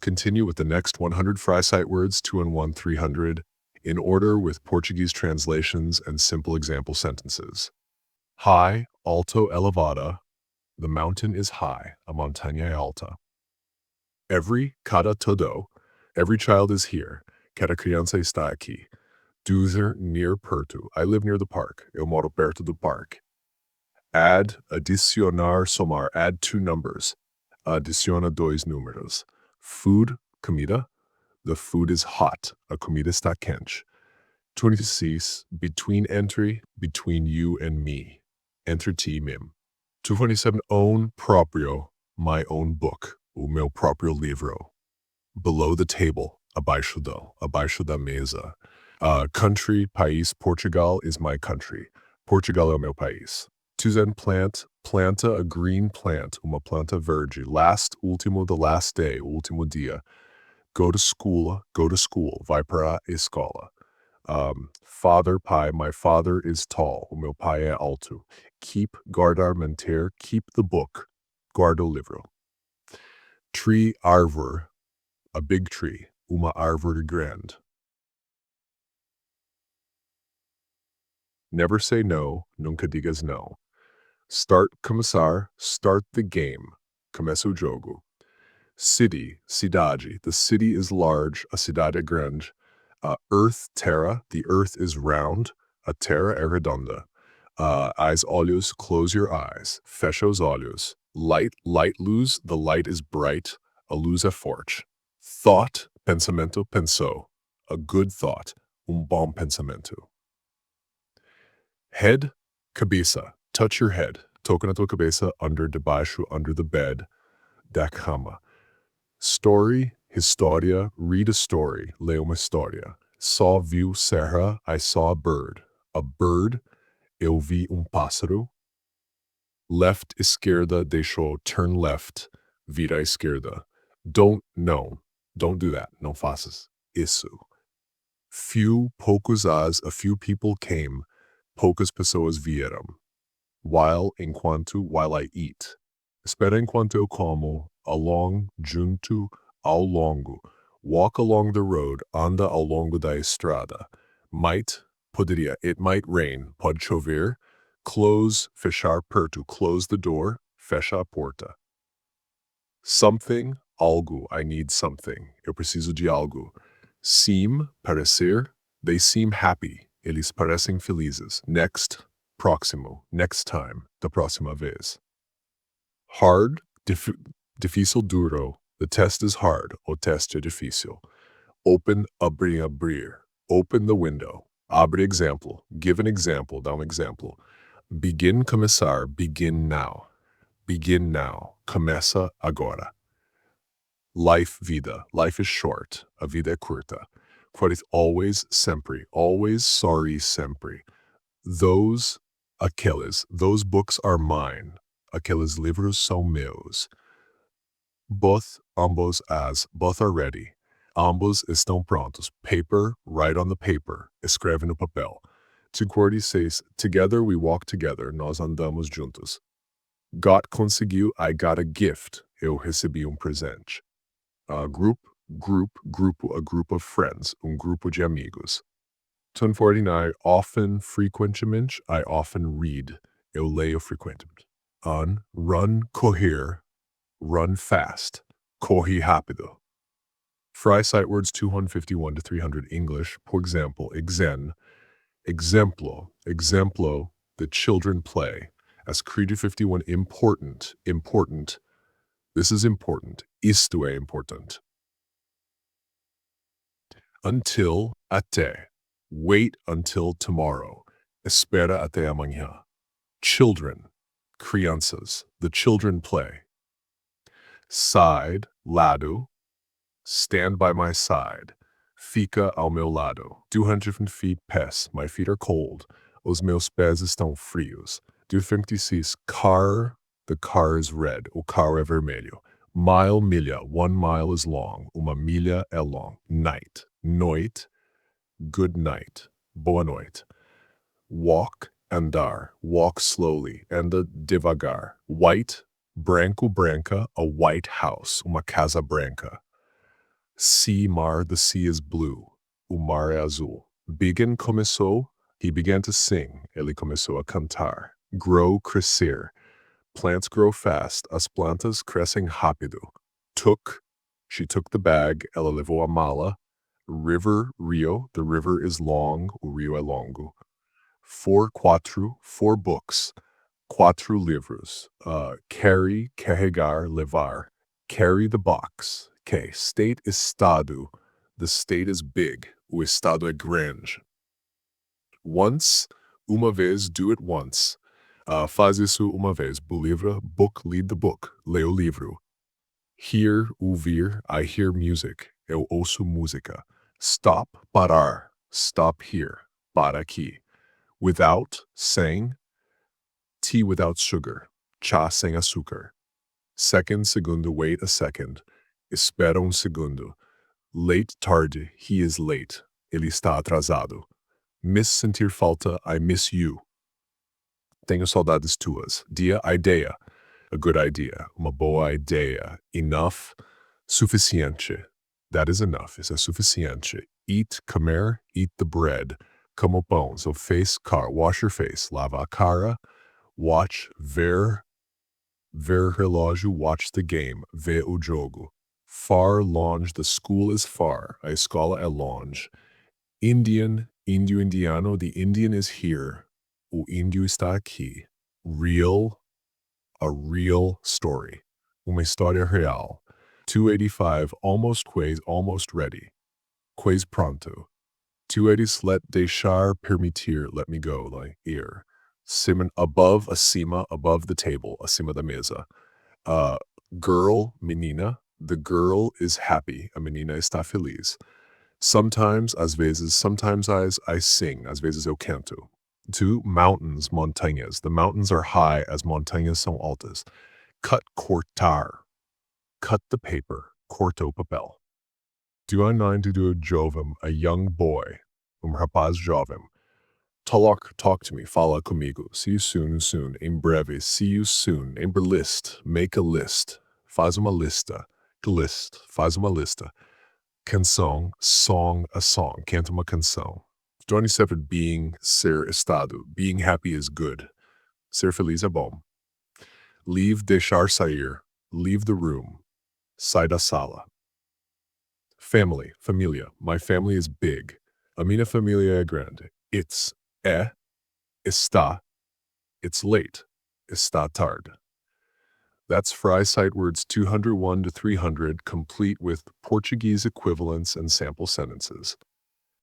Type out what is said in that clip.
continue with the next 100 fry sight words, 2 and 1, 300, in order with Portuguese translations and simple example sentences. High, alto, elevada. The mountain is high, a montaña alta. Cada, todo. Every child is here. Cada criança está aqui. Dizer, near, perto. I live near the park. Eu moro perto do parque. Adicionar, somar. Add 2 numbers. Adiciona 2 números. Food, comida. The food is hot. A comida está quente. 26. Between entre, between you and me. Entre ti, mim. 227. Own, próprio. My own book. O meu próprio livro. Below the table. Abaixo da mesa. Country, país, Portugal is my country. Portugal é o meu país. 2. Planta, a green plant, uma planta verde. Last, último, the last day, último dia. Go to school, vai para a escola. Father, pai, my father is tall, o meu pai é alto. Keep, guardar, manter, keep the book, guarda o livro. Tree, árvore, a big tree, uma árvore grande. Never say no, nunca digas no. Start, começar, start the game, começa o jogo. City, cidade, the city is large, a cidade é grande. Earth, terra, the earth is round, a terra é redonda. Eyes, olhos, close your eyes, fecha os olhos. Light, luz, the light is bright, a luz é forte. Thought, pensamento, pensou, a good thought, bom pensamento. Head, cabeça, touch your head, toca na tua cabeça, under, debaixo, under the bed, da cama. Story, história, read a story, lê uma história. Saw, viu, serra, I saw a bird. A bird, eu vi pássaro. Left, esquerda, deixou, turn left, vira à esquerda. Don't do that, não faças isso. Few, poucos as, a few people came, poucas pessoas vieram. While, enquanto, while I eat. Espera enquanto eu como, along, junto, ao longo. Walk along the road, anda ao longo da estrada. Might, poderia, it might rain, pode chover. Close, fechar, perto, close the door, fecha a porta. Something, algo, I need something, eu preciso de algo. Seem, parecer, they seem happy, eles parecem felizes. Next, próximo, next time, da próxima vez. Hard, difícil, duro, the test is hard, o teste é difícil. Open, abrir. Open the window. Abre exemplo. Give an example, dá exemplo. Begin, começar, begin now. Begin now, começa agora. Life, vida. Life is short, a vida é curta. For always, sempre. Always, sorry, sempre. Those, aqueles. Those books are mine. Aqueles livros são meus. Both, ambos, as. Both are ready. Ambos estão prontos. Paper, write on the paper. Escreve no papel. 246, together we walk together. Nós andamos juntos. Got, conseguiu. I got a gift. Eu recebi presente. Group, grupo, a group of friends. Grupo de amigos. 249, often, frequentemente. I often read. Eu leio frequentemente. Run, correr. Run fast. Corre rápido. Fry sight words 251 to 300 English. For example, exemplo, the children play. As Creed 51, important. This is important. Isto é important. Until, até. Wait until tomorrow. Espera até amanhã. Children, crianças. The children play. Side, lado. Stand by my side. Fica ao meu lado. 200 feet, pés. My feet are cold. Os meus pés estão frios. 256, car. The car is red. O carro é vermelho. Mile, milha. 1 mile is long. Uma milha é long. Night. Noite. Good night. Boa noite. Walk, andar. Walk slowly. Anda devagar. White. Branco, branca. A white house. Uma casa branca. Sea, mar, the sea is blue. O mar é azul. Begin, começou. He began to sing. Ele começou a cantar. Grow, crescer. Plants grow fast. As plantas crescem rápido. Took, she took the bag. Ela levou a mala. River, rio. The river is long. O rio é longo. Four, quatro. Four books. Quatro livros. Carry, carregar, levar. Carry the box. Okay. State, estado. The state is big. O estado é grande. Once, uma vez, do it once. Faz isso uma vez. Bolivra, book, lead the book. Lê o livro. Hear, ouvir. I hear music. Eu ouço música. Stop, parar. Stop here. Para aqui. Without, sem. Tea without sugar. Chá sem açúcar. Second, segundo, wait a second. Espera segundo. Late, tarde. He is late. Ele está atrasado. Miss, sentir falta. I miss you. Tenho saudades tuas. Dia, ideia. A good idea. Uma boa ideia. Enough. Suficiente. That is enough. Isso é suficiente. Eat, comer. Eat the bread. Como pão. So face, car. Wash your face. Lava a cara. Watch, ver relógio, watch the game, ver o jogo. Far, longe, the school is far, a escola é longe. Indian, índio, indiano, the Indian is here, o índio está aqui. Real, a real story, uma história real. 285, almost quase, almost ready. Quase pronto. 280, let, deixar, permitir, let me go, like, ir. Simon, above, acima, above the table, acima da mesa. Girl, menina, the girl is happy, a menina está feliz. Sometimes, às vezes, sometimes I sing, às vezes eu canto. 2, mountains, montanhas. The mountains are high, as montanhas são altas. Cut, cortar. Cut the paper, corta o papel. 292, jovem, a young boy, rapaz jovem. Talk to me, fala comigo. See you soon, soon. Em breve, see you soon. Em list, make a list. Faz uma lista. List, faz uma lista. Canção, song, a song. Canta uma canção. 27, being, ser, estado. Being happy is good. Ser feliz é bom. Leave, deixar sair. Leave the room. Sai da sala. Family, família. My family is big. A minha família é grande. It's, é, está, it's late, está tarde. That's Fry Sight Words 201 to 300, complete with Portuguese equivalents and sample sentences.